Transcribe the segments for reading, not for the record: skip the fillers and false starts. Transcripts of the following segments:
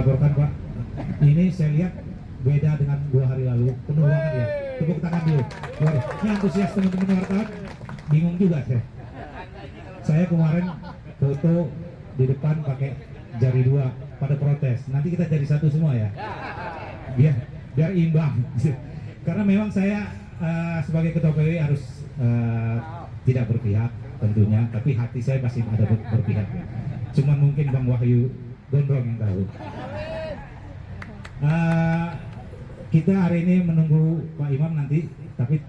laporkan Pak, ini saya lihat beda dengan 2 hari lalu, penuh banget ya. Tepuk tangan dulu. Wah, ini antusias teman-teman wartawan, bingung juga saya. Saya kemarin foto di depan pakai jari 2 pada protes. Nanti kita jari 1 semua ya. Biar imbang. Karena memang saya sebagai ketua PWI harus tidak berpihak tentunya, tapi hati saya pasti ada berpihak. Cuman mungkin Bang Wahyu Gondrong yang tahu. Kita hari ini menunggu Pak Imam nanti, tapi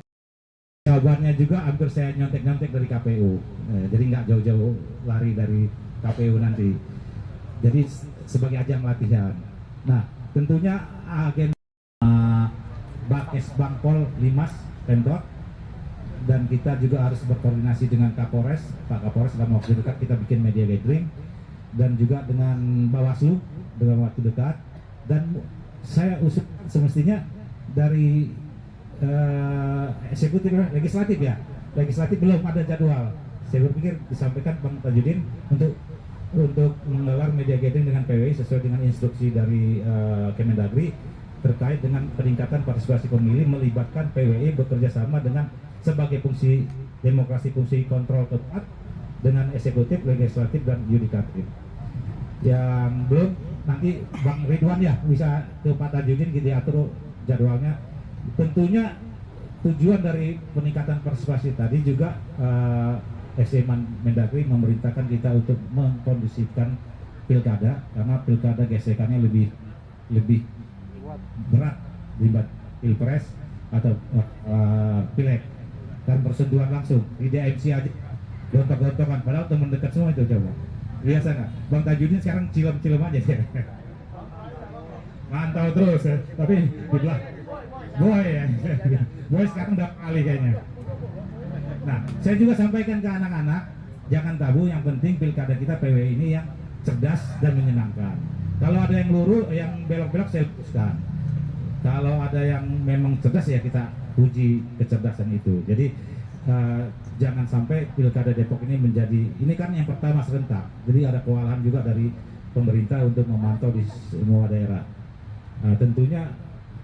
jawabannya juga hampir saya nyontek-nyontek dari KPU. Jadi nggak jauh-jauh lari dari KPU nanti. Jadi sebagai ajang latihan. Nah, tentunya agen Bakes Bangpol Limas Pemkot, dan kita juga harus berkoordinasi dengan Kapolres, Pak Kapolres dalam waktu dekat kita bikin media gathering, dan juga dengan Bawaslu dalam waktu dekat. Dan saya usul semestinya dari eksekutif legislatif ya, legislatif belum ada jadwal. Saya berpikir disampaikan Bang Tajudin untuk menggelar media gathering dengan PWI sesuai dengan instruksi dari Kemendagri terkait dengan peningkatan partisipasi pemilih, melibatkan PWI bekerja sama dengan sebagai fungsi demokrasi, fungsi kontrol tepat dengan eksekutif, legislatif, dan yudikatif. Yang belum, nanti Bang Ridwan ya bisa ke Pak Tajudin gitu diatur jadwalnya. Tentunya tujuan dari peningkatan partisipasi tadi juga Mendagri memerintahkan kita untuk mengkondisikan pilkada, karena pilkada gesekannya lebih berat dibanding pilpres atau pileg, dan bersentuhan langsung di DMC aja gontok-gontokan, padahal teman dekat semua itu. Coba biasa nggak Bang Tajudin sekarang cilem-cilem aja sih. Mantau terus ya. Tapi dibelah boy ya. Boy sekarang udah kali kayaknya. Nah, saya juga sampaikan ke anak-anak, jangan tabu, yang penting pilkada kita PWI ini yang cerdas dan menyenangkan. Kalau ada yang lurus, yang belok-belok saya luruskan. Kalau ada yang memang cerdas ya kita uji kecerdasan itu. Jadi jangan sampai pilkada Depok ini menjadi, ini kan yang pertama serentak. Jadi ada kewalahan juga dari pemerintah untuk memantau di semua daerah. Tentunya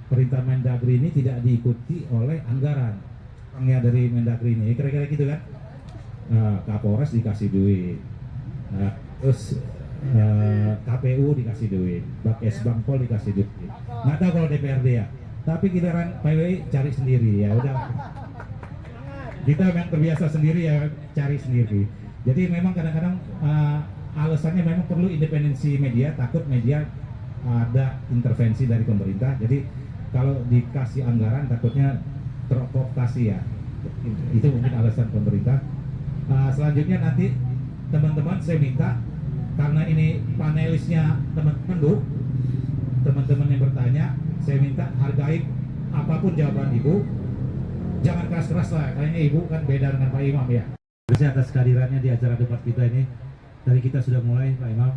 perintah Mendagri ini tidak diikuti oleh anggaran. Orangnya dari Mendagri ini kira-kira gitu kan. Kapolres dikasih duit. Terus KPU dikasih duit, Bakes Bangpol dikasih duit. Nggak tahu kalau DPRD ya. Tapi giliran PWI cari sendiri ya udah. Kita memang terbiasa sendiri ya, cari sendiri. Jadi memang kadang-kadang alasannya memang perlu independensi media, takut media ada intervensi dari pemerintah. Jadi kalau dikasih anggaran takutnya terprovokasi ya. Itu mungkin alasan pemerintah. Selanjutnya nanti teman-teman saya minta, karena ini panelisnya teman-teman yang bertanya, saya minta hargai apapun jawaban Ibu, jangan keras-keras lah, kayaknya Ibu kan beda dengan Pak Imam ya. Terima atas kehadirannya di acara debat kita ini. Dari kita sudah mulai Pak Imam.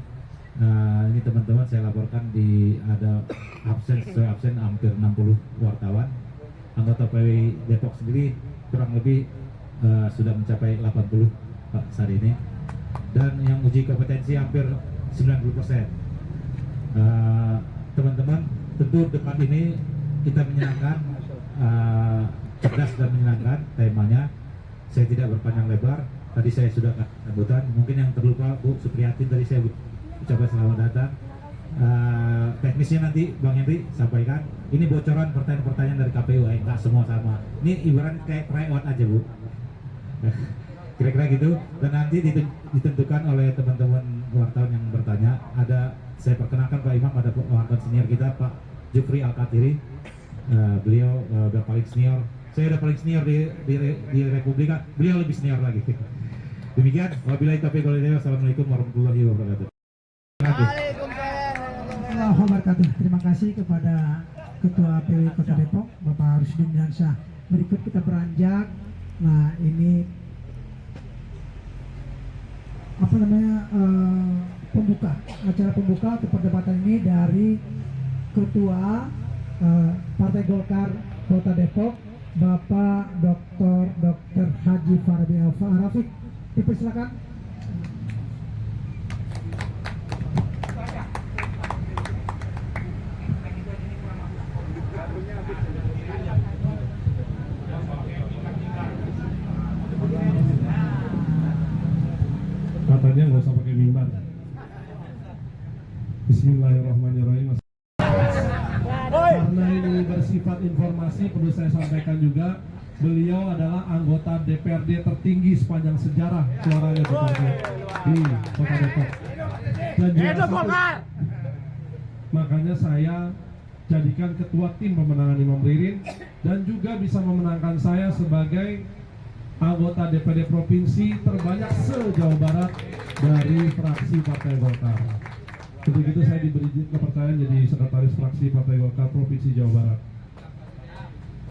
Ini teman-teman saya laporkan ada absen hampir 60 wartawan. Anggota PWI Depok sendiri kurang lebih sudah mencapai 80 Pak saat ini. Dan yang uji kompetensi hampir 90%. Teman-teman, tentu debat ini kita menyenangkan, cerdas dan menyenangkan temanya. Saya tidak berpanjang lebar, tadi saya sudah sambutan. Mungkin yang terlupa Bu Supriyatin tadi saya ucapkan selamat datang. Teknisnya nanti Bang Henry sampaikan. Ini bocoran pertanyaan-pertanyaan dari KPU, nggak semua sama. Ini ibarat kayak tryout aja Bu. Kira-kira gitu. Dan nanti ditentukan oleh teman-teman wartawan yang bertanya. Saya perkenalkan Pak Imam, ada wartawan senior kita Pak Jufri Al-Katiri. Beliau udah paling senior. Saya udah paling senior di Republika. Beliau lebih senior lagi. Demikian. Wabillahi taufiq wal hidayah. Wassalamualaikum warahmatullahi wabarakatuh. Terima kasih kepada Ketua PWI Kota Depok Bapak Rusdin Yansyah. Berikut kita beranjak. Nah ini acara pembuka untuk perdebatan ini dari Ketua Partai Golkar Kota Depok Bapak Dr. Haji Farabi Al-Rafiq. Dipersilakan. Bismillahirrahmanirrahim. Karena ini bersifat informasi, perlu saya sampaikan juga, beliau adalah anggota DPRD tertinggi sepanjang sejarah suaranya di Kota Depok. Dan juga makanya saya jadikan ketua tim pemenangan Imam Ririn dan juga bisa memenangkan saya sebagai anggota DPRD provinsi terbanyak se-Jawa Barat dari fraksi Partai Golkar. Untuk itu saya diberi kepercayaan jadi sekretaris fraksi Partai Golkar Provinsi Jawa Barat.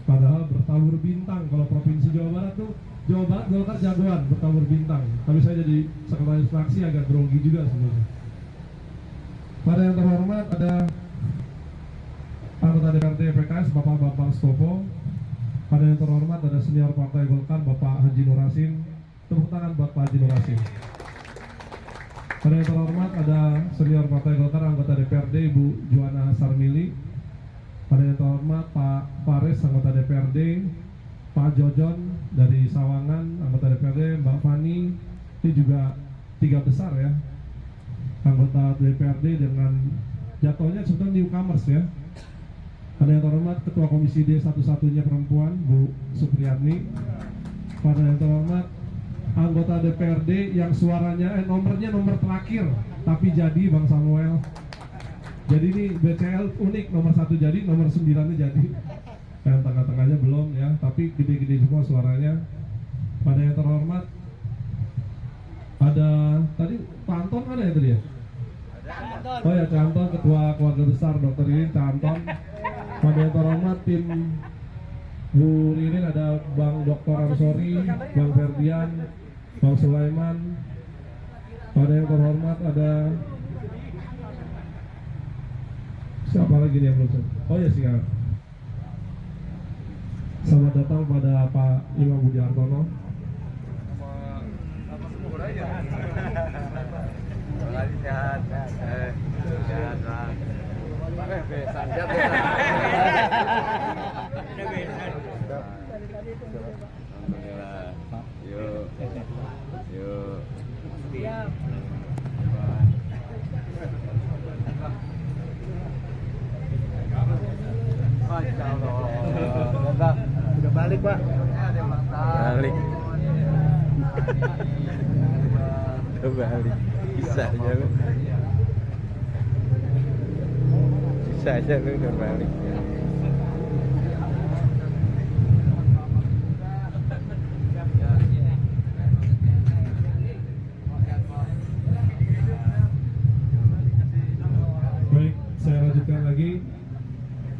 Padahal bertabur bintang, kalau Provinsi Jawa Barat tuh Jawa Barat Golkar jagoan bertabur bintang. Tapi saya jadi sekretaris fraksi agak grogi juga sebenarnya. Pada yang terhormat ada anggota DPRD PKS Bapak Bambang Stopo. Pada yang terhormat ada senior Partai Golkar Bapak Haji Nur Hasim. Tepuk tangan buat Pak Haji Nur Hasim. Pada yang terhormat ada senior Partai Golkar anggota DPRD Ibu Juwana Sarmili. Pada yang terhormat Pak Faris anggota DPRD, Pak Jojon dari Sawangan anggota DPRD, Mbak Fani. Ini juga 3 besar ya anggota DPRD dengan jatuhnya sebetulnya newcomers ya. Pada yang terhormat Ketua Komisi D satu-satunya perempuan Bu Supriyatni. Pada yang terhormat anggota DPRD yang suaranya nomornya nomor terakhir tapi jadi Bang Samuel. Jadi ini BCL unik, nomor 1 jadi, nomor 9-nya jadi. Yang tengah-tengahnya belum ya, tapi gede-gede semua suaranya. Pada yang terhormat ada tadi Pak Anton ada ya tadi ya? Oh ya, Cak Anton, Ketua Keluarga Besar Dr. Ririn, Cak Anton. Pada yang terhormat tim Bu Ririn ada Bang Dr. Ansori, Bang Ferdian, Bang Sulaiman. Pada yang terhormat ada siapa lagi nih yang belum? Oh ya siap. Selamat datang pada Pak Imam Budi Hartono. Sehat. Alhamdulillah. Yuk. Siap. Masya Allah. Udah balik Pak. Balik. Udah balik. Bisa aja lu. Bisa aja lu udah balik. Baik, saya lanjutkan lagi.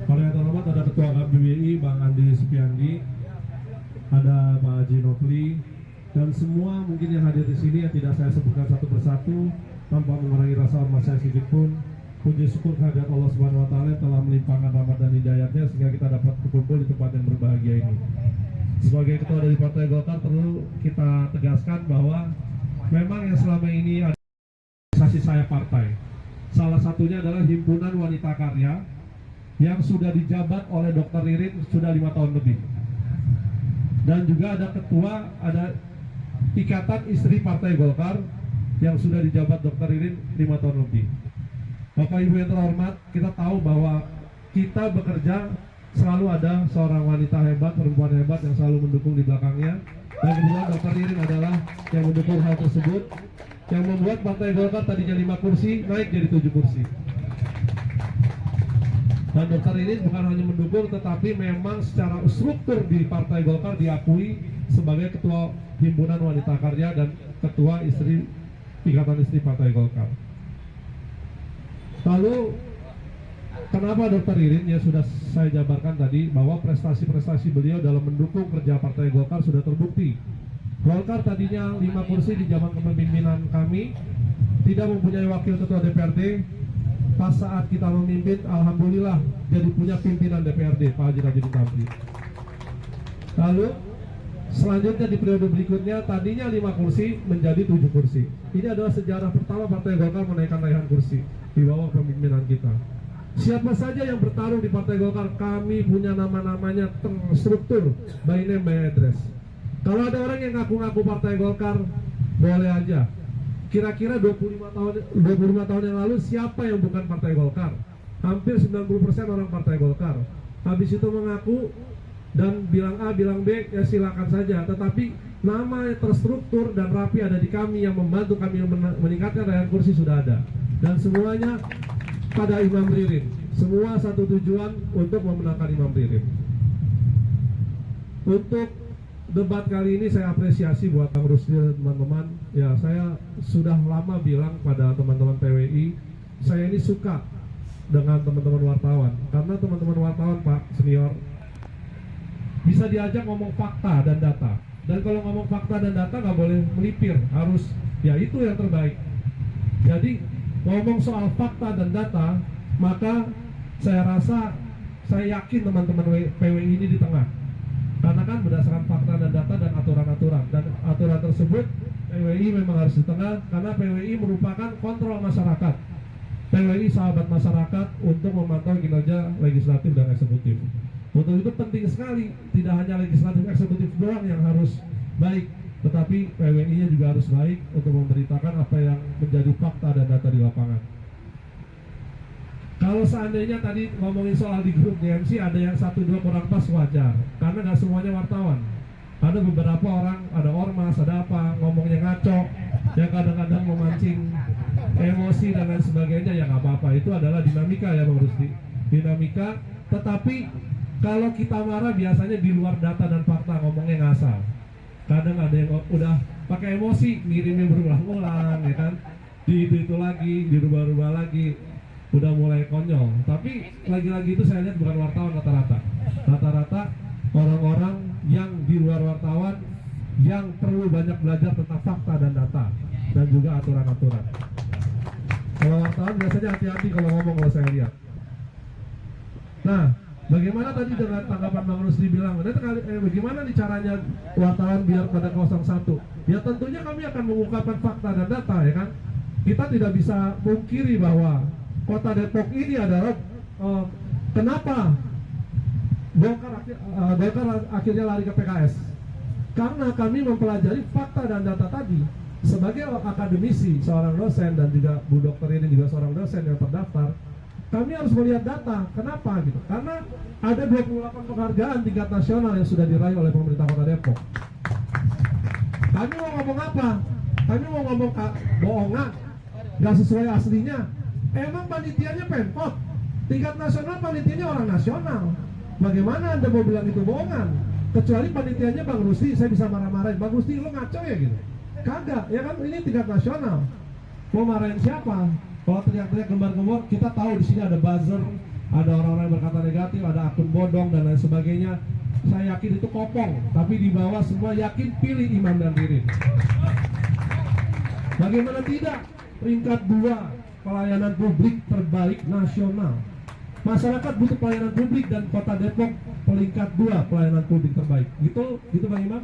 Pada yang terhormat ada Ketua KBBI Bang Andi Supiandi, ada Pak Haji Nofli, dan semua mungkin yang hadir di sini yang tidak saya sebutkan satu persatu tanpa mengurangi rasa hormat saya sedikit pun. Puji syukur kehadirat Allah Subhanahu Wa Taala telah melimpahkan rahmat dan hidayatnya sehingga kita dapat berkumpul di tempat yang berbahagia ini. Sebagai ketua dari Partai Golkar perlu kita tegaskan bahwa memang yang selama ini ada organisasi saya partai. Salah satunya adalah Himpunan Wanita Karya yang sudah dijabat oleh Dr. Ririn sudah 5 tahun lebih. Dan juga ada ketua, ada Ikatan Istri Partai Golkar yang sudah dijabat Dr. Ririn 5 tahun lebih. Bapak Ibu yang terhormat, kita tahu bahwa kita bekerja selalu ada seorang wanita hebat, perempuan hebat yang selalu mendukung di belakangnya. Dan kebetulan Dr. Ririn adalah yang mendukung hal tersebut, yang membuat Partai Golkar tadinya 5 kursi naik jadi 7 kursi. Dan Dr. Ririn bukan hanya mendukung, tetapi memang secara struktur di Partai Golkar diakui sebagai Ketua Himpunan Wanita Karya dan Ketua Ikatan Istri Partai Golkar. Lalu, kenapa Dr. Ririn ya sudah saya jabarkan tadi bahwa prestasi-prestasi beliau dalam mendukung kerja Partai Golkar sudah terbukti. Golkar tadinya 5 kursi di zaman kepemimpinan kami, tidak mempunyai wakil ketua DPRD. Pas saat kita memimpin, alhamdulillah jadi punya pimpinan DPRD, Pak Haji Rajin Tampi. Lalu selanjutnya di periode berikutnya tadinya 5 kursi menjadi 7 kursi. Ini adalah sejarah pertama Partai Golkar menaikkan raihan kursi di bawah kepemimpinan kita. Siapa saja yang bertarung di Partai Golkar, kami punya nama-namanya terstruktur by name by address. Kalau ada orang yang ngaku-ngaku Partai Golkar, boleh aja. kira-kira 25 tahun yang lalu siapa yang bukan Partai Golkar? Hampir 90% orang Partai Golkar. Habis itu mengaku dan bilang A, bilang B, ya silakan saja. Tetapi nama yang terstruktur dan rapi ada di kami yang membantu kami meningkatkan raihan kursi sudah ada. Dan semuanya pada Imam Ririn. Semua satu tujuan untuk memenangkan Imam Ririn. Untuk debat kali ini saya apresiasi buat Bang Rusdi dan teman-teman. Ya, saya sudah lama bilang pada teman-teman PWI, saya ini suka dengan teman-teman wartawan. Karena teman-teman wartawan, Pak Senior, bisa diajak ngomong fakta dan data. Dan kalau ngomong fakta dan data nggak boleh melipir, harus ya itu yang terbaik. Jadi ngomong soal fakta dan data, maka saya rasa, saya yakin teman-teman PWI ini di tengah. Karena kan berdasarkan fakta dan data dan aturan-aturan. Dan aturan tersebut PWI memang harus di tengah, karena PWI merupakan kontrol masyarakat. PWI sahabat masyarakat untuk memantau kinerja legislatif dan eksekutif. Untuk itu penting sekali, tidak hanya legislatif eksekutif doang yang harus baik, tetapi PWI-nya juga harus baik untuk memberitakan apa yang menjadi fakta dan data di lapangan. Kalau seandainya tadi ngomongin soal di grup DMC ada yang 1-2 kurang pas, wajar, karena nggak semuanya wartawan. Ada beberapa orang, ada ormas, ada apa, ngomongnya ngaco, yang kadang-kadang memancing emosi dan lain sebagainya, ya nggak apa-apa. Itu adalah dinamika ya Bang Rusdi, dinamika. Tetapi kalau kita marah biasanya di luar data dan fakta, ngomongnya ngasal. Kadang ada yang udah pakai emosi, ngirimnya berulang-ulang, ya kan, di itu lagi, dirubah-rubah lagi, udah mulai konyol. Tapi lagi-lagi itu saya lihat bukan wartawan rata-rata. Rata-rata orang-orang yang di luar wartawan yang perlu banyak belajar tentang fakta dan data dan juga aturan-aturan. Kalau wartawan biasanya hati-hati kalau ngomong, kalau saya lihat. Nah, bagaimana tadi dengan tanggapan Bang Rusdi bilang, bagaimana nih caranya wartawan biar pada 01? Ya tentunya kami akan mengungkapkan fakta dan data, ya kan. Kita tidak bisa pungkiri bahwa Kota Depok ini adalah kenapa Golkar akhirnya lari ke PKS. Karena kami mempelajari fakta dan data tadi. Sebagai akademisi, seorang dosen, dan juga Bu Dokter ini juga seorang dosen yang terdaftar, kami harus melihat data. Kenapa gitu? Karena ada 28 penghargaan tingkat nasional yang sudah diraih oleh pemerintah Kota Depok. Kami mau ngomong apa? Kami mau ngomong bohongan, nggak sesuai aslinya. Emang panitianya Pemkot, tingkat nasional panitianya orang nasional. Bagaimana Anda mau bilang itu bohongan? Kecuali panitianya Bang Rusdi, saya bisa marah-marahin. Bang Rusdi, lo ngaco ya gitu? Kagak, ya kan, ini tingkat nasional. Mau marahin siapa? Kalau teriak-teriak gembar-gembor, kita tahu di sini ada buzzer, ada orang-orang yang berkata negatif, ada akun bodong dan lain sebagainya. Saya yakin itu kopong, tapi di bawah semua yakin pilih Imam dan Ririn. Bagaimana tidak? Peringkat 2 pelayanan publik terbaik nasional. Masyarakat butuh pelayanan publik dan Kota Depok peringkat 2 pelayanan publik terbaik. Gitu Bang Imam?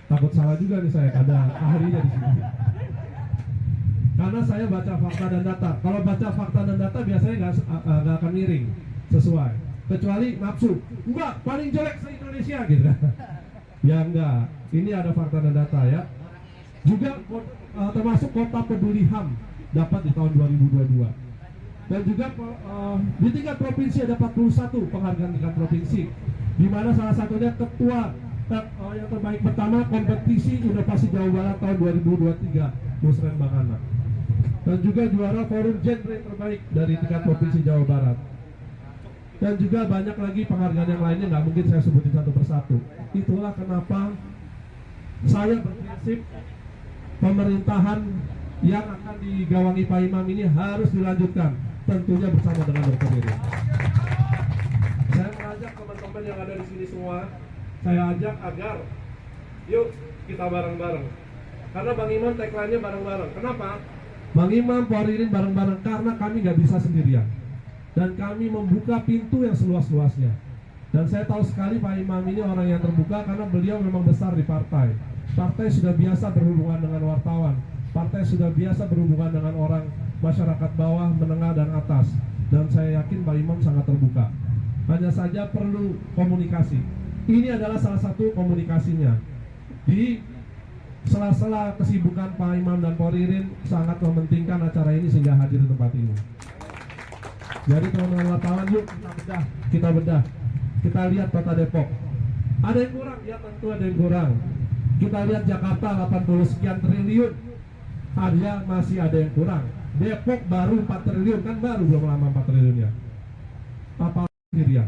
Takut salah juga nih saya, ada ahlinya di sini. Karena saya baca fakta dan data. Kalau baca fakta dan data biasanya nggak akan miring sesuai. Kecuali nafsu. Enggak, paling jelek se-Indonesia gitu. Ya enggak. Ini ada fakta dan data ya. Juga termasuk Kota Peduli HAM dapat di tahun 2022. Dan juga di tingkat provinsi ada 41 penghargaan tingkat provinsi. Di mana salah satunya ketua yang terbaik pertama kompetisi inovasi Jawa Barat tahun 2023 Musren Bangana. Dan juga juara forum genre terbaik dari tingkat provinsi Jawa Barat. Dan juga banyak lagi penghargaan yang lainnya, nggak mungkin saya sebutin satu persatu. Itulah kenapa saya berprinsip pemerintahan yang akan digawangi Pak Imam ini harus dilanjutkan, tentunya bersama dengan Dr. Ririn. Saya mengajak teman-teman yang ada di sini semua, saya ajak agar yuk kita bareng-bareng. Karena Bang Imam tagline-nya bareng-bareng. Kenapa? Bang Imam, Pak Ririn bareng-bareng karena kami nggak bisa sendirian. Dan kami membuka pintu yang seluas-luasnya. Dan saya tahu sekali Pak Imam ini orang yang terbuka karena beliau memang besar di partai. Partai sudah biasa berhubungan dengan wartawan. Partai sudah biasa berhubungan dengan orang masyarakat bawah, menengah, dan atas. Dan saya yakin Pak Imam sangat terbuka. Hanya saja perlu komunikasi. Ini adalah salah satu komunikasinya. Di sela-sela kesibukan Pak Imam dan Pak Ririn sangat mementingkan acara ini sehingga hadir di tempat ini. Jadi teman-teman wartawan, yuk kita bedah, kita lihat kota Depok. Ada yang kurang? Ya tentu ada yang kurang. Kita lihat Jakarta 80 sekian triliun, masih ada yang kurang. Depok baru 4 triliun, kan baru belum lama 4 triliun ya. Apa sendirian?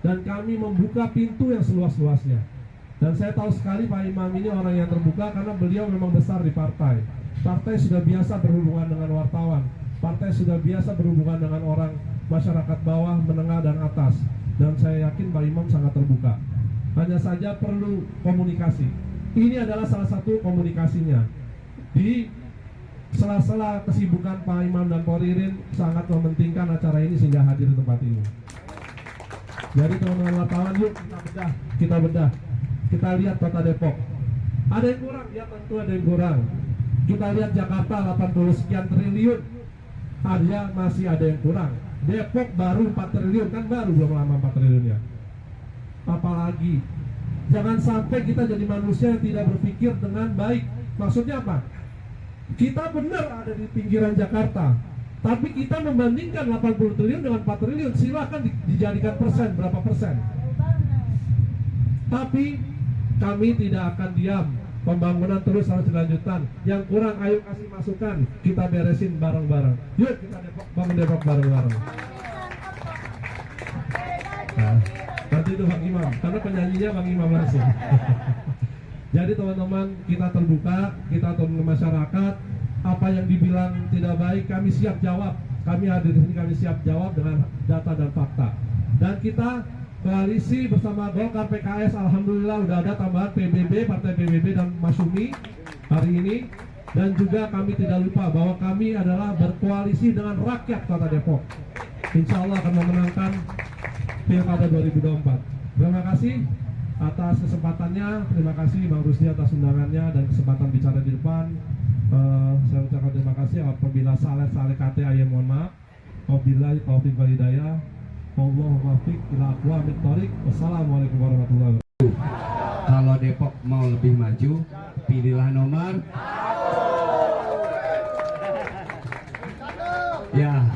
Dan kami membuka pintu yang seluas-luasnya. Dan saya tahu sekali Pak Imam ini orang yang terbuka karena beliau memang besar di partai. Partai sudah biasa berhubungan dengan wartawan. Partai sudah biasa berhubungan dengan orang masyarakat bawah, menengah, dan atas. Dan saya yakin Pak Imam sangat terbuka. Hanya saja perlu komunikasi. Ini adalah salah satu komunikasinya. Di sela-sela kesibukan Pak Imam dan Pak Ririn sangat mementingkan acara ini sehingga hadir di tempat ini. Jadi teman-teman wartawan, yuk kita bedah. Kita lihat kota Depok. Ada yang kurang? Ya tentu ada yang kurang. Kita lihat Jakarta 80 sekian triliun, masih ada yang kurang. Depok baru 4 triliun, kan baru belum lama 4 triliun ya. Apalagi jangan sampai kita jadi manusia yang tidak berpikir dengan baik. Maksudnya apa? Kita benar ada di pinggiran Jakarta, tapi kita membandingkan 80 triliun dengan 4 triliun. Silahkan dijadikan persen, berapa persen. Tapi kami tidak akan diam. Pembangunan terus harus dilanjutkan. Yang kurang ayo kasih masukan, kita beresin bareng-bareng. Yuk kita bangun Depok bareng-bareng. Nah, nanti itu Bang Imam, karena penyanyinya Bang Imam langsung. Jadi teman-teman, kita terbuka, kita turun ke masyarakat. Apa yang dibilang tidak baik, kami siap jawab. Kami hadir di sini, kami siap jawab dengan data dan fakta. Dan kita koalisi bersama Golkar, PKS, alhamdulillah udah ada tambahan PBB, Partai PBB dan Masyumi hari ini. Dan juga kami tidak lupa bahwa kami adalah berkoalisi dengan rakyat Kota Depok. Insya Allah akan memenangkan Pilkada 2024. Terima kasih atas kesempatannya, terima kasih Bang Rusdi atas undangannya dan kesempatan bicara di depan. Saya ucapkan terima kasih. Apabila salah kata, ya mohon maaf. Wabillahi taufiq wal hidayah. Wallahu muwaffiq ila aqwamit thoriq. Wassalamualaikum warahmatullahi wabarakatuh. Kalau Depok mau lebih maju, pilihlah nomor ya.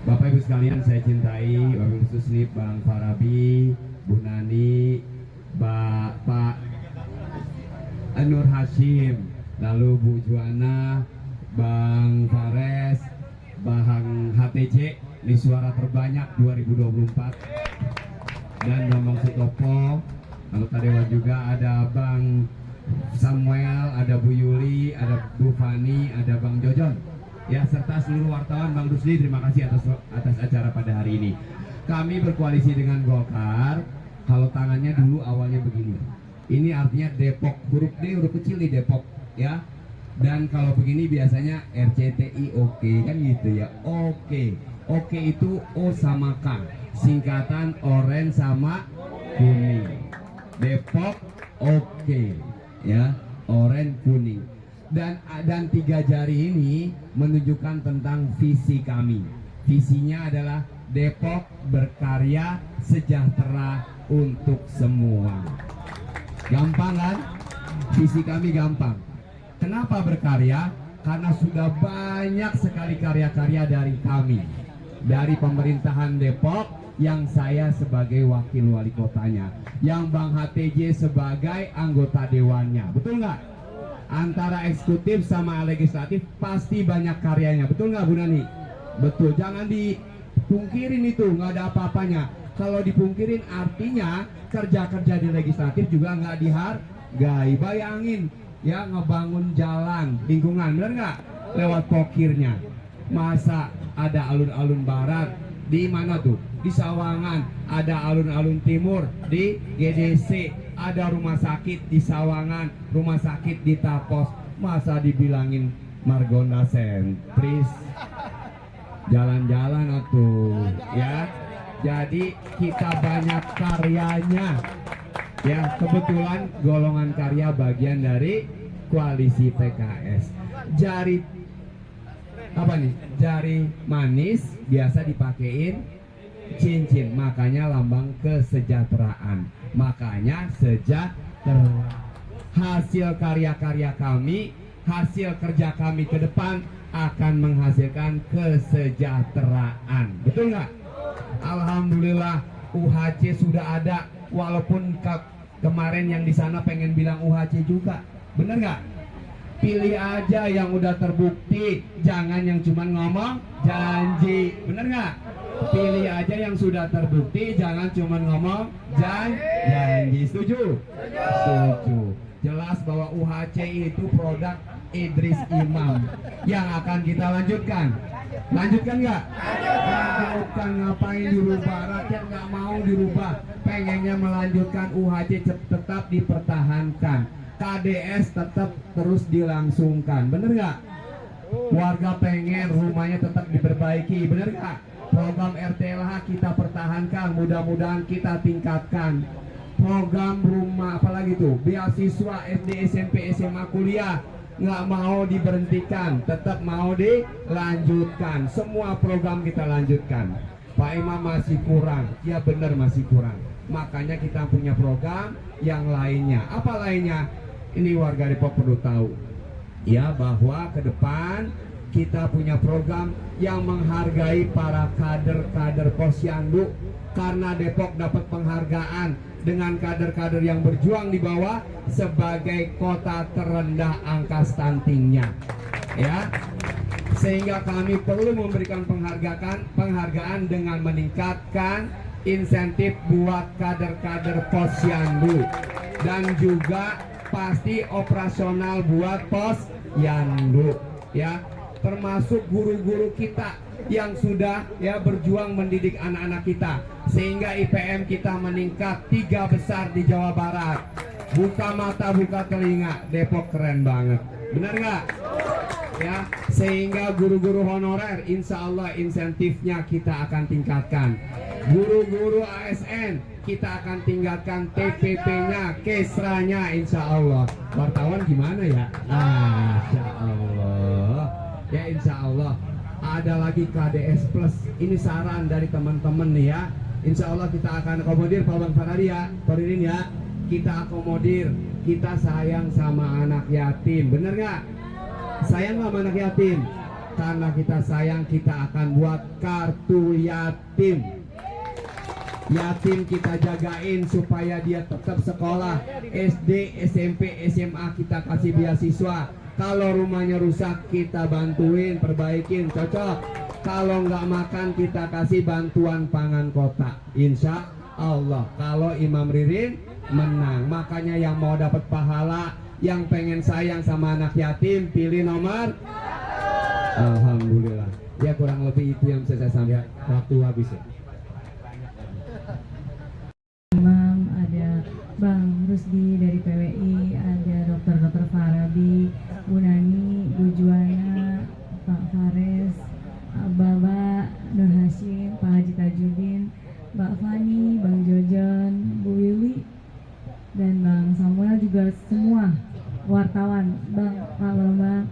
Bapak Ibu sekalian saya cintai, Bapak Ibu Susnip, Bang Farabi, Bu Nani, Pak Nur Hashim, lalu Bu Juana, Bang Fares, Bang HTC, ini suara terbanyak 2024, dan Bambang Sutopo, anggota Dewan juga ada Bang Samuel, ada Bu Yuli, ada Bu Fani, ada Bang Jojon, ya, serta seluruh wartawan. Bang Rusli, terima kasih atas acara pada hari ini. Kami berkoalisi dengan Golkar. Kalau tangannya dulu awalnya begini, ini artinya Depok, huruf D huruf kecil di Depok ya. Dan kalau begini biasanya RCTI, oke, kan gitu ya. Oke itu O sama K, singkatan orange sama kuning. Depok oke ya, orange kuning. Dan 3 jari ini menunjukkan tentang visi kami. Visinya adalah Depok berkarya sejahtera untuk semua. Gampang kan? Visi kami gampang. Kenapa berkarya? Karena sudah banyak sekali karya-karya dari kami, dari pemerintahan Depok, yang saya sebagai wakil wali kotanya, yang Bang HTJ sebagai anggota dewannya. Betul nggak? Antara eksekutif sama legislatif pasti banyak karyanya. Betul nggak Bu Nani? Betul. Jangan dipungkirin itu, nggak ada apa-apanya. Kalau dipungkirin artinya kerja-kerja di legislatif juga nggak dihargai. Bayangin ya, ngebangun jalan lingkungan, bener nggak? Lewat pokirnya. Masa ada alun-alun barat di mana tuh? Di Sawangan. Ada alun-alun timur di GDC. Ada rumah sakit di Sawangan, rumah sakit di Tapos. Masa dibilangin Margonda sentris? Jalan-jalan atuh ya. Jadi kita banyak karyanya. Ya, kebetulan golongan karya bagian dari koalisi PKS. Jari apa nih? Jari manis biasa dipakein cincin, makanya lambang kesejahteraan. Makanya sejahtera. hasil karya-karya kami, hasil kerja kami ke depan akan menghasilkan kesejahteraan. Betul nggak? Alhamdulillah UHC sudah ada, walaupun kemarin yang di sana pengen bilang UHC juga. Bener nggak? Pilih aja yang udah terbukti, jangan yang cuma ngomong janji. Bener nggak? Pilih aja yang sudah terbukti, jangan cuma ngomong janji. Setuju? Setuju. Jelas bahwa UHC itu produk Idris Imam yang akan kita lanjutkan. Lanjutkan nggak? Lanjutkan. Ngapain dirubah? Rakyat nggak mau dirubah, pengennya melanjutkan. UHC tetap dipertahankan, KDS tetap terus dilangsungkan. Bener nggak? Warga pengen rumahnya tetap diperbaiki. Bener nggak? Program RTLH kita pertahankan, mudah-mudahan kita tingkatkan. Program rumah apalagi tuh, beasiswa SD, SMP, SMA, kuliah nggak mau diberhentikan, tetap mau dilanjutkan. Semua program kita lanjutkan. Pak Imam masih kurang, ya benar masih kurang. Makanya kita punya program yang lainnya. Apa lainnya? Ini warga Depok perlu tahu, ya, bahwa ke depan kita punya program yang menghargai para kader-kader Posyandu, karena Depok dapat penghargaan dengan kader-kader yang berjuang di bawah sebagai kota terendah angka stuntingnya, ya. Sehingga kami perlu memberikan penghargaan dengan meningkatkan insentif buat kader-kader Posyandu, dan juga pasti operasional buat Posyandu, ya, termasuk guru-guru kita yang sudah ya berjuang mendidik anak-anak kita, sehingga IPM kita meningkat 3 besar di Jawa Barat. Buka mata, buka telinga, Depok keren banget. Benar nggak? Ya, sehingga guru-guru honorer insya Allah insentifnya kita akan tingkatkan. Guru-guru ASN kita akan tingkatkan TPP-nya, kesranya insya Allah. Wartawan gimana ya? Insya Allah. Ya insya Allah. Ada lagi KDS Plus. Ini saran dari teman-teman nih ya. Insya Allah kita akan akomodir Pak Bang Faradi ya, Toridin ya. Kita akomodir. Kita sayang sama anak yatim. Bener nggak? Sayang sama anak yatim. Karena kita sayang, kita akan buat kartu yatim. Yatim kita jagain supaya dia tetap sekolah. SD, SMP, SMA kita kasih beasiswa. Kalau rumahnya rusak kita bantuin, perbaikin, cocok. Kalau nggak makan kita kasih bantuan pangan kota. Insya Allah. Kalau Imam Ririn menang. Makanya yang mau dapat pahala, yang pengen sayang sama anak yatim, pilih nomor. Alhamdulillah. Ya kurang lebih itu yang bisa saya sampaikan. Waktu habis ya. Imam, ada Bang Rusdi dari PWI, ada Dr. Farabi, Bu Nani, Bu Juwana, Pak Fares, Baba, Nur Hashim, Pak Haji Tajudin, Mbak Fani, Bang Jojon, Bu Wiwi, dan Bang Samuel, juga semua wartawan, Bang, Pak Bambang,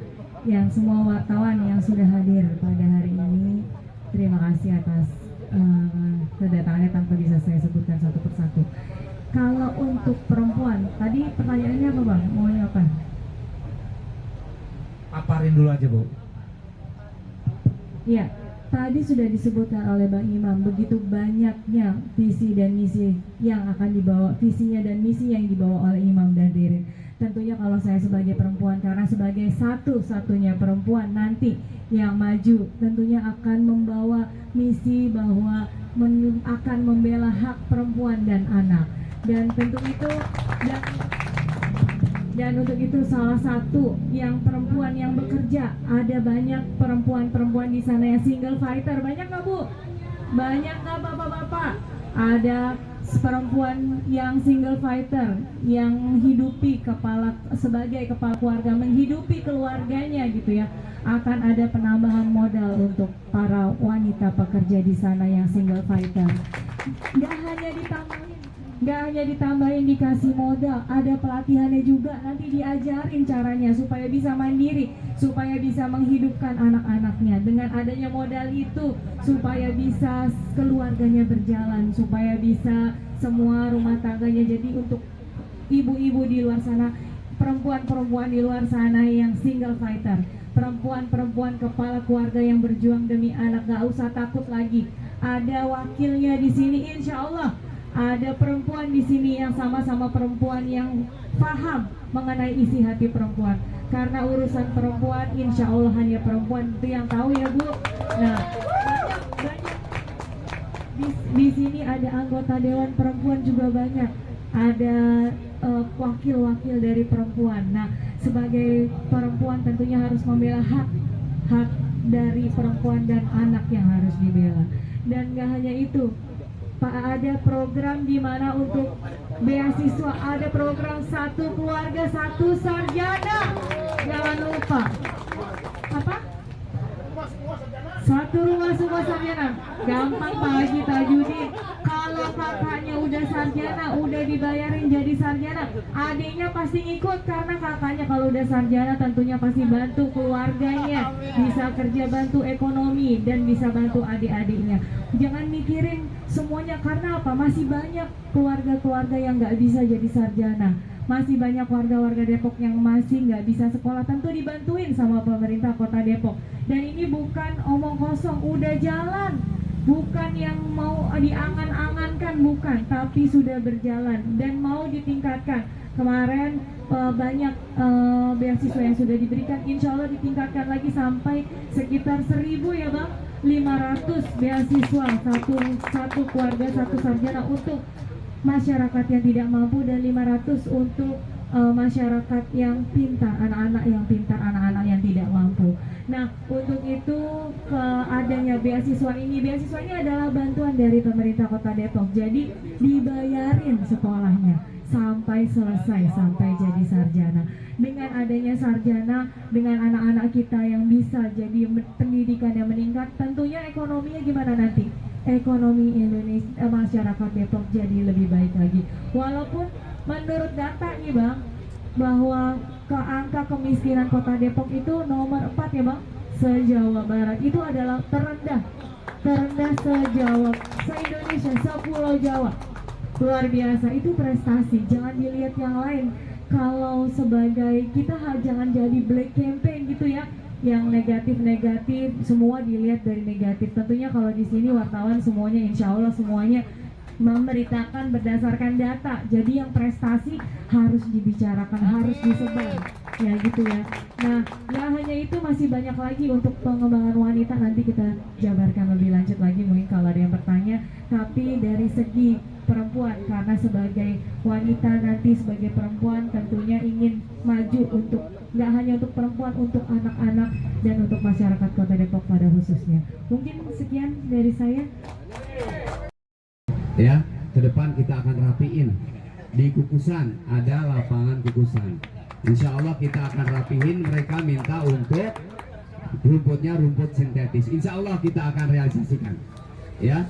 yang semua wartawan yang sudah hadir pada hari ini. Terima kasih atas kedatangannya tanpa bisa saya sebutkan satu persatu. Kalau untuk perempuan, tadi pertanyaannya apa Bang? Maunya apa? Paparin dulu aja Bu. Ya, tadi sudah disebutkan oleh Bang Imam begitu banyaknya visi dan misi yang akan dibawa, visinya dan misi yang dibawa oleh Imam dan Ririn. Tentunya kalau saya sebagai perempuan, karena sebagai satu-satunya perempuan nanti yang maju, tentunya akan membawa misi bahwa akan membela hak perempuan dan anak. Dan tentu itu dan untuk itu salah satu yang perempuan yang bekerja, ada banyak perempuan-perempuan di sana yang single fighter. Banyak nggak Bu? Banyak nggak Bapak-bapak? Ada perempuan yang single fighter, yang menghidupi sebagai kepala keluarga, menghidupi keluarganya gitu ya. Akan ada penambahan modal untuk para wanita pekerja di sana yang single fighter. Nggak hanya ditambahin dikasih modal, ada pelatihannya juga, nanti diajarin caranya supaya bisa mandiri, supaya bisa menghidupkan anak-anaknya. Dengan adanya modal itu, supaya bisa keluarganya berjalan, supaya bisa semua rumah tangganya. Jadi untuk ibu-ibu di luar sana, perempuan-perempuan di luar sana yang single fighter, perempuan-perempuan kepala keluarga yang berjuang demi anak, gak usah takut lagi. Ada wakilnya di sini, insya Allah. Ada perempuan di sini yang sama-sama perempuan yang paham mengenai isi hati perempuan. Karena urusan perempuan, insya Allah hanya perempuan itu yang tahu ya Bu. Nah, banyak. Di sini ada anggota Dewan Perempuan juga banyak. Ada wakil-wakil dari perempuan. Nah, sebagai perempuan tentunya harus membela hak dari perempuan dan anak yang harus dibela. Dan gak hanya itu, Pak, ada program di mana untuk beasiswa, ada program satu keluarga satu sarjana. Jangan lupa. Apa? Satu rumah semua sarjana. Gampang Pak Haji Tajudin. Kalau kakaknya udah sarjana, udah dibayarin jadi sarjana, adiknya pasti ikut karena kakaknya kalau udah sarjana tentunya pasti bantu keluarganya, bisa kerja bantu ekonomi dan bisa bantu adik-adiknya. Jangan mikirin semuanya karena apa? Masih banyak keluarga-keluarga yang nggak bisa jadi sarjana. Masih banyak warga-warga Depok yang masih nggak bisa sekolah, tentu dibantuin sama pemerintah Kota Depok. Dan ini bukan omong kosong, udah jalan. Bukan yang mau diangan-angankan, bukan, tapi sudah berjalan dan mau ditingkatkan. Kemarin banyak beasiswa yang sudah diberikan, insya Allah ditingkatkan lagi sampai sekitar 1.000 ya Bang, 500 beasiswa satu keluarga satu sarjana untuk masyarakat yang tidak mampu dan 500 untuk masyarakat yang pintar, anak-anak yang pintar, anak-anak yang tidak mampu. Nah, untuk itu adanya beasiswa ini adalah bantuan dari pemerintah Kota Depok. Jadi dibayarin sekolahnya sampai selesai, sampai jadi sarjana. Dengan adanya sarjana, dengan anak-anak kita yang bisa jadi pendidikan yang meningkat, tentunya ekonominya gimana nanti? Ekonomi Indonesia, masyarakat Depok jadi lebih baik lagi. Walaupun menurut data nih Bang, bahwa angka kemiskinan Kota Depok itu nomor 4 ya Bang, se-Jawa Barat. Itu adalah terendah se-Indonesia, se-Pulau Jawa. Luar biasa, itu prestasi. Jangan dilihat yang lain. Kalau sebagai kita jangan jadi black campaign gitu ya, yang negatif-negatif, semua dilihat dari negatif. Tentunya kalau di sini wartawan semuanya, insya Allah semuanya memberitakan berdasarkan data. Jadi yang prestasi harus dibicarakan, harus disebar, ya gitu ya. Nah, nggak hanya itu, masih banyak lagi untuk pengembangan wanita. Nanti kita jabarkan lebih lanjut lagi mungkin kalau ada yang bertanya. Tapi dari segi perempuan, karena sebagai wanita nanti sebagai perempuan tentunya ingin maju untuk nggak hanya untuk perempuan, untuk anak-anak dan untuk masyarakat Kota Depok pada khususnya. Mungkin sekian dari saya. Ya, ke depan kita akan rapiin. Di Kukusan ada lapangan kukusan. Insya Allah kita akan rapihin. Mereka minta untuk rumputnya rumput sintetis. Insya Allah kita akan realisasikan. Ya,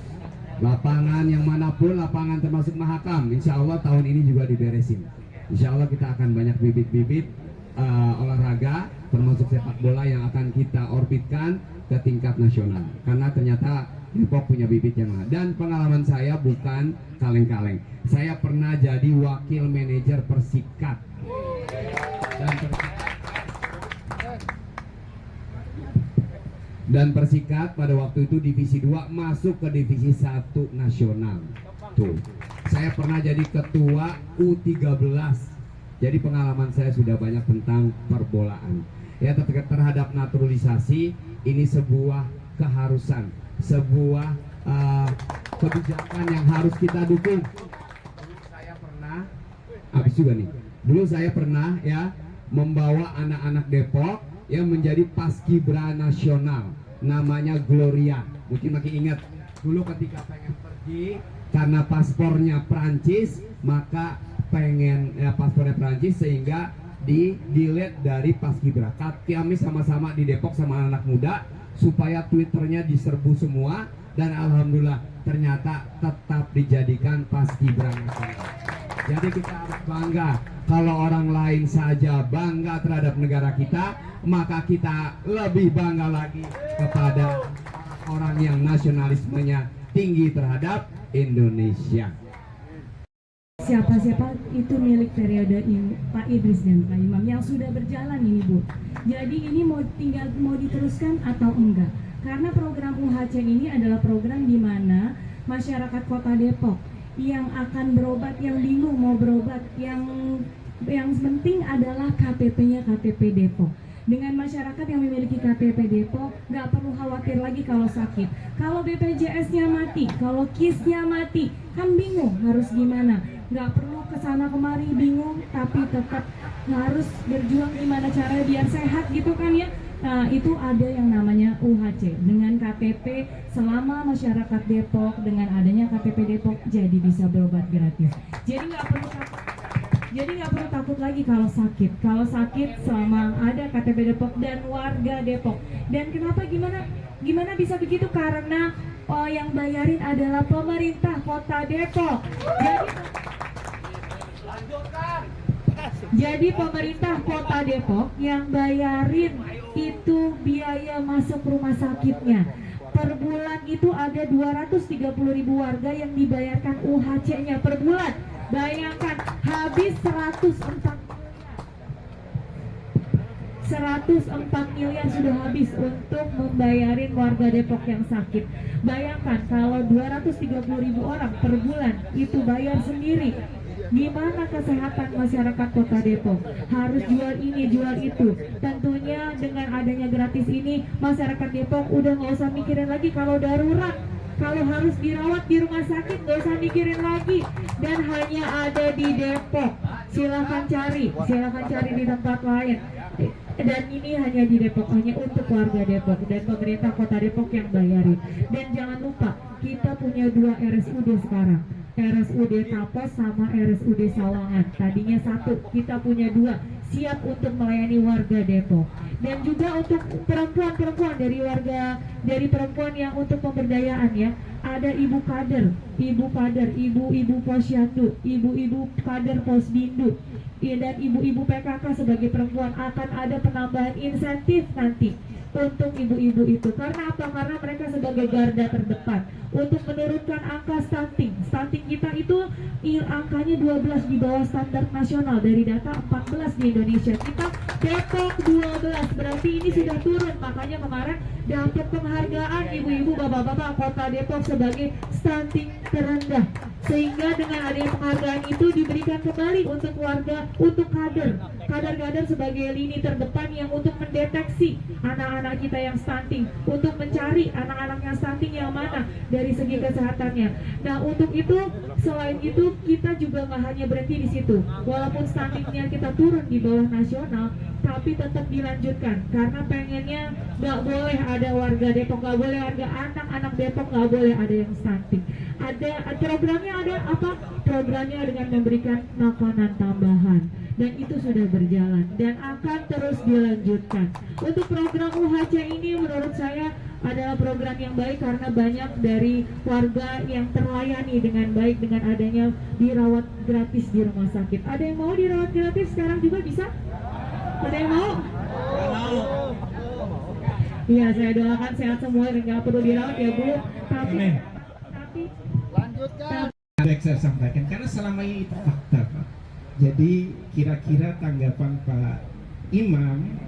lapangan yang manapun, lapangan termasuk Mahakam, insya Allah tahun ini juga diberesin. Insya Allah kita akan banyak bibit-bibit olahraga, termasuk sepak bola yang akan kita orbitkan ke tingkat nasional. Karena ternyata Depok punya bibit yang ada. Dan pengalaman saya bukan kaleng-kaleng. Saya pernah jadi wakil manajer Persikat. Dan Persikat pada waktu itu divisi 2 masuk ke divisi 1 nasional. Tuh. Saya pernah jadi ketua U13. Jadi pengalaman saya sudah banyak tentang perbolaan. Ya, terhadap naturalisasi ini sebuah keharusan, sebuah kebijakan yang harus kita dukung. Dulu saya pernah, habis juga nih. Dulu saya pernah ya membawa anak-anak Depok yang menjadi paskibra nasional, namanya Gloria. Mungkin masih ingat. Dulu ketika pengen pergi karena paspornya Prancis, maka pengen paspornya Prancis sehingga di-delete dari paskibra. Kami sama-sama di Depok sama anak muda supaya Twitternya diserbu semua, dan alhamdulillah ternyata tetap dijadikan paskibra nasional. Jadi kita harus bangga. Kalau orang lain saja bangga terhadap negara kita, maka kita lebih bangga lagi kepada orang yang nasionalismenya tinggi terhadap Indonesia. siapa-siapa, itu milik periode ini, Pak Idris dan Pak Imam yang sudah berjalan ini Bu. Jadi ini mau diteruskan atau enggak? Karena program UHC ini adalah program di mana masyarakat Kota Depok yang akan berobat, yang bingung mau berobat, yang penting adalah KTP-nya KTP Depok. Dengan masyarakat yang memiliki KTP Depok, nggak perlu khawatir lagi kalau sakit. Kalau BPJS-nya mati, kalau KIS-nya mati, kan bingung harus gimana. Nggak perlu kesana kemari bingung, tapi tetap harus berjuang gimana caranya biar sehat gitu kan ya. Nah, itu ada yang namanya UHC. Dengan KTP, selama masyarakat Depok, dengan adanya KTP Depok, jadi bisa berobat gratis. Jadi nggak perlu takut lagi kalau sakit. Kalau sakit selama ada KTP Depok dan warga Depok. Dan kenapa gimana bisa begitu? Karena yang bayarin adalah pemerintah Kota Depok. Jadi pemerintah Kota Depok yang bayarin itu biaya masuk rumah sakitnya. Per bulan itu ada 230.000 warga yang dibayarkan UHC-nya per bulan. Bayangkan habis 104 miliar sudah habis untuk membayarin warga Depok yang sakit. Bayangkan kalau 230.000 orang per bulan itu bayar sendiri. Gimana kesehatan masyarakat Kota Depok? Harus jual ini, jual itu. Tentunya dengan adanya gratis ini, masyarakat Depok udah nggak usah mikirin lagi kalau darurat. Kalau harus dirawat di rumah sakit, nggak usah mikirin lagi. Dan hanya ada di Depok. Silahkan cari di tempat lain. Dan ini hanya di Depok, hanya untuk warga Depok dan pemerintah Kota Depok yang bayarin. Dan jangan lupa, kita punya 2 RSUD sekarang. RSUD Tapos sama RSUD Sawangan. Tadinya 1, kita punya 2, siap untuk melayani warga Depok. Dan juga untuk perempuan dari perempuan yang untuk pemberdayaan ya. Ada ibu kader, ibu-ibu posyandu, ibu-ibu kader posbindu, dan ibu-ibu PKK sebagai perempuan akan ada penambahan insentif nanti untuk ibu-ibu itu. Karena apa? Karena mereka sebagai garda terdepan untuk menurunkan angka stunting. Stunting kita itu angkanya 12 di bawah standar nasional, dari data 14 di Indonesia. Kita Depok 12, berarti ini sudah turun. Makanya kemarin dapat penghargaan ibu-ibu, bapak-bapak Kota Depok sebagai stunting terendah. Sehingga dengan adanya penghargaan itu diberikan kembali untuk warga, untuk kader sebagai lini terdepan yang untuk mendeteksi anak-anak kita yang stunting, untuk mencari anak-anak yang stunting yang mana dari segi kesehatannya. Nah, untuk itu, selain itu kita juga nggak hanya berhenti di situ. Walaupun stuntingnya kita turun di bawah nasional, tapi tetap dilanjutkan karena pengennya nggak boleh ada warga Depok, nggak boleh ada anak-anak Depok, nggak boleh ada yang stunting. Ada programnya, ada apa? Programnya dengan memberikan makanan tambahan, dan itu sudah berjalan dan akan terus dilanjutkan. Untuk program UHC ini menurut saya adalah program yang baik karena banyak dari warga yang terlayani dengan baik dengan adanya dirawat gratis di rumah sakit. Ada yang mau dirawat gratis sekarang juga bisa? Ada yang mau? Iya, saya doakan sehat semua dan nggak perlu dirawat ya Bu. Tapi saya sampaikan karena selama ini itu fakta Pak. Jadi kira-kira tanggapan Pak Imam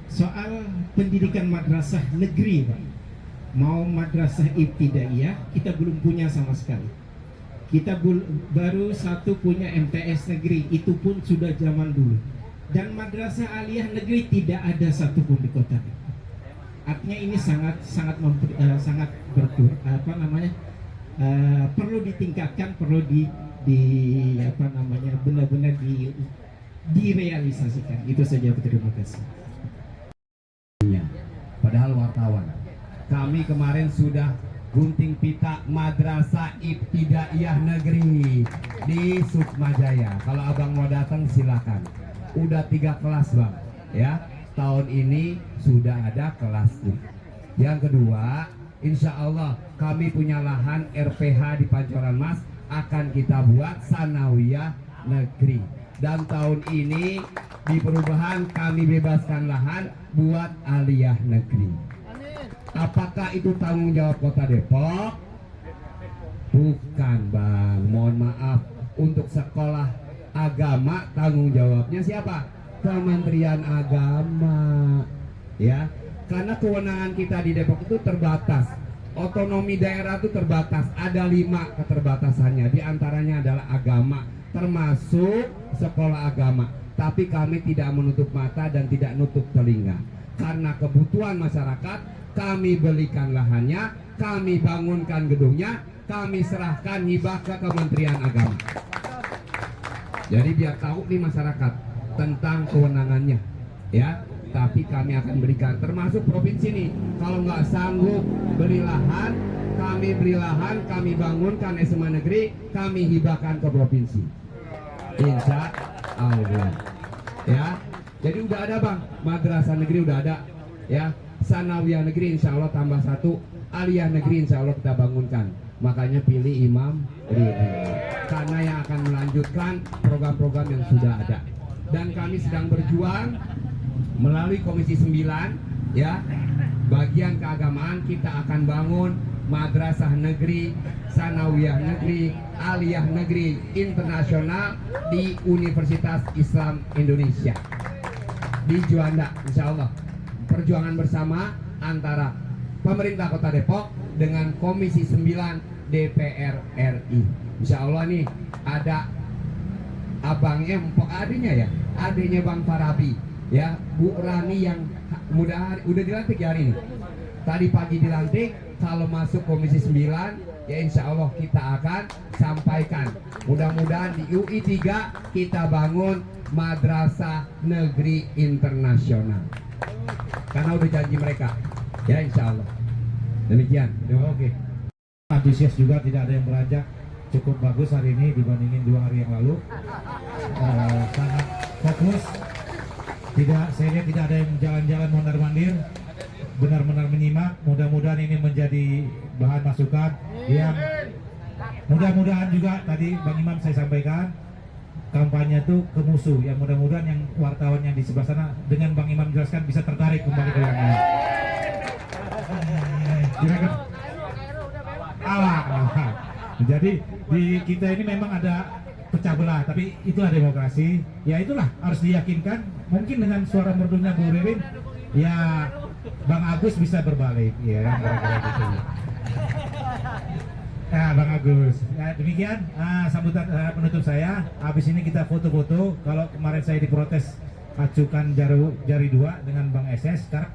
soal pendidikan madrasah negeri Pak. Mau madrasah ibtidaiyah kita belum punya sama sekali. Kita baru satu punya MTS negeri, itu pun sudah zaman dulu. Dan madrasah aliyah negeri tidak ada satupun di kota Depok. Artinya ini sangat perlu ditingkatkan, perlu benar-benar direalisasikan. Itu saja, terima kasih. Padahal wartawan, kami kemarin sudah gunting pita madrasah ibtidaiyah negeri di Sukmajaya. Kalau abang mau datang silakan. Udah 3 kelas bang, ya. Tahun ini sudah ada kelas. Yang kedua, insya Allah kami punya lahan RPH di Pancoran Mas, akan kita buat sanawiyah negeri. Dan tahun ini di perubahan kami bebaskan lahan buat aliyah negeri. Apakah itu tanggung jawab Kota Depok? Bukan bang, mohon maaf. untuk sekolah agama tanggung jawabnya siapa? Kementerian Agama, ya. Karena kewenangan kita di Depok itu terbatas, otonomi daerah itu terbatas, ada 5 keterbatasannya, di antaranya adalah agama, termasuk sekolah agama. Tapi kami tidak menutup mata dan tidak nutup telinga, karena kebutuhan masyarakat, kami belikan lahannya, kami bangunkan gedungnya, kami serahkan hibah ke Kementerian Agama. Jadi biar tahu nih masyarakat tentang kewenangannya, ya. Tapi kami akan berikan, termasuk provinsi nih, kalau nggak sanggup beli lahan, kami beli lahan, kami bangunkan SMA negeri, kami hibahkan ke provinsi, insya Allah, ya. Jadi udah ada bang, madrasah negeri udah ada, ya. Sanawiyah negeri insya Allah tambah 1, aliyah negeri insya Allah kita bangunkan. Makanya pilih Imam Riri, karena yang akan melanjutkan program-program yang sudah ada. Dan kami sedang berjuang melalui Komisi 9, ya, bagian keagamaan, kita akan bangun madrasah negeri, sanawiyah negeri, aliyah negeri internasional di Universitas Islam Indonesia di Juanda, insya Allah. Perjuangan bersama antara pemerintah Kota Depok dengan Komisi 9 DPR RI. Insya Allah nih ada abangnya, adiknya Bang Farabi, ya, Bu Rani yang udah dilantik ya hari ini. Tadi pagi dilantik, kalau masuk Komisi 9 ya insya Allah kita akan sampaikan. Mudah-mudahan di UI 3 kita bangun madrasah negeri internasional. Karena udah janji mereka, ya insya Allah. Demikian. Oke. Antusias juga, tidak ada yang beranjak, cukup bagus hari ini dibandingin 2 hari yang lalu. Sangat fokus. Saya lihat tidak ada yang jalan-jalan mondar-mandir, benar-benar menyimak. Mudah-mudahan ini menjadi bahan masukan yang mudah-mudahan juga tadi Bang Imam saya sampaikan, kampanye itu ke musuh, yang mudah-mudahan yang wartawan yang di sebelah sana dengan Bang Imam jelaskan bisa tertarik kembali ke yang lain. Jadi di kita ini memang ada pecah belah, tapi itulah demokrasi. Ya itulah harus diyakinkan. Mungkin dengan suara merdunya Bu Ririn, ya Bang Agus bisa berbalik, ya kira-kira gitu. Ya Bang Agus, ya, demikian sambutan penutup saya. Habis ini kita foto-foto. Kalau kemarin saya diprotes acukan jari 2 dengan Bang SS, sekarang